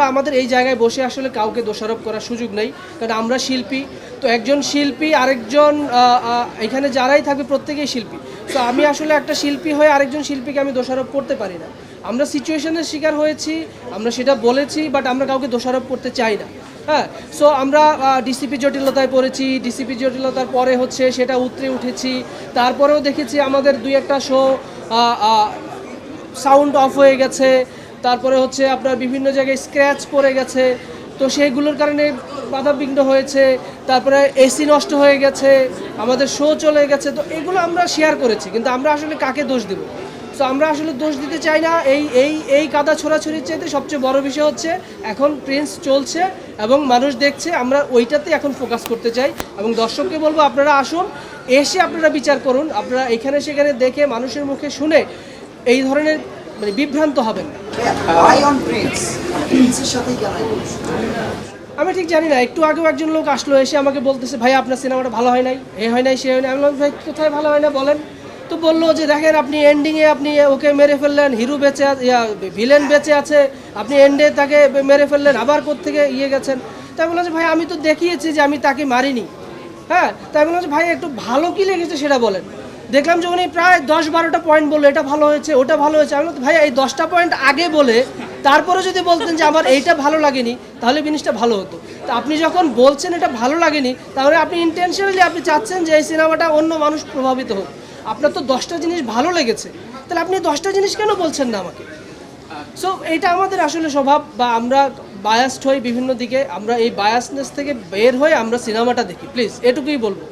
আমরা আমাদের এই জায়গায় বসে আসলে কাউকে দোষারোপ করার সুযোগ নেই, কারণ আমরা শিল্পী। তো একজন শিল্পী আরেকজন এখানে যারাই থাকবে প্রত্যেকেই শিল্পী। তো আমি আসলে একটা শিল্পী হয়ে আরেকজন শিল্পীকে আমি দোষারোপ করতে পারি না। আমরা সিচুয়েশনের শিকার হয়েছি, আমরা সেটা বলেছি, বাট আমরা কাউকে দোষারোপ করতে চাই না। হ্যাঁ, সো আমরা ডিসিপি জটিলতায় পড়েছি, ডিসিপি জটিলতার পরে হচ্ছে সেটা উতরে উঠেছি। তারপরেও দেখেছি আমাদের দুই একটা শো সাউন্ড অফ হয়ে গেছে, তারপরে হচ্ছে আপনার বিভিন্ন জায়গায় স্ক্র্যাচ পড়ে গেছে, তো সেইগুলোর কারণে বাধাবিঘ্ন হয়েছে। তারপরে এসি নষ্ট হয়ে গেছে, আমাদের শো চলে গেছে। তো এগুলো আমরা শেয়ার করেছি, কিন্তু আমরা আসলে কাকে দোষ দেব? তো আমরা আসলে দোষ দিতে চাই না। এই কাদা ছোড়াছুরির চাইতে সবচেয়ে বড় বিষয় হচ্ছে এখন প্রিন্স চলছে এবং মানুষ দেখছে, আমরা ওইটাতে এখন ফোকাস করতে চাই। এবং দর্শককে বলবো, আপনারা আসুন, এসে আপনারা বিচার করুন। আপনারা এখানে সেখানে দেখে মানুষের মুখে শুনে এই ধরনের মানে বিভ্রান্ত হবেন না। আমি ঠিক জানি না, একটু আগেও একজন লোক আসলো, এসে আমাকে বলতেছে ভাই আপনার সিনেমাটা ভালো হয় নাই, এ হয় নাই, সে হয় নাই। আমি বললাম ভাই কোথায় ভালো হয় না বলেন? তো বললো যে দেখেন আপনি এন্ডিংয়ে আপনি ওকে মেরে ফেললেন, হিরো বেঁচে ভিলেন বেঁচে আছে, আপনি এন্ডে তাকে মেরে ফেললেন, আবার কোত্থেকে গেছেন। তাই বললাম যে ভাই আমি তো দেখিয়েছি যে আমি তাকে মারিনি। হ্যাঁ, তাই বললাম যে ভাই একটু ভালো কি লেগেছে সেটা বলেন। দেখলাম যে উনি প্রায় 10-12টা পয়েন্ট বললো, এটা ভালো হয়েছে, ওটা ভালো হয়েছে। আমি বললাম ভাই এই 10টা পয়েন্ট আগে বলে তারপরে যদি বলতেন যে আমার এইটা ভালো লাগেনি, তাহলে জিনিসটা ভালো হতো। তো আপনি যখন বলছেন এটা ভালো লাগেনি, তাহলে আপনি ইন্টেনশনালি আপনি চাচ্ছেন যে এই সিনেমাটা অন্য মানুষ প্রভাবিত হোক। আপনার তো 10টা জিনিস ভালো লেগেছে, তাহলে আপনি 10টা জিনিস কেন বলছেন না আমাকে? সো এটা আমাদের আসলে স্বভাব, বা আমরা বায়াসড হই বিভিন্ন দিকে। আমরা এই বায়াসনেস থেকে বের হয়ে আমরা সিনেমাটা দেখি, প্লিজ এটুকুই বলবো।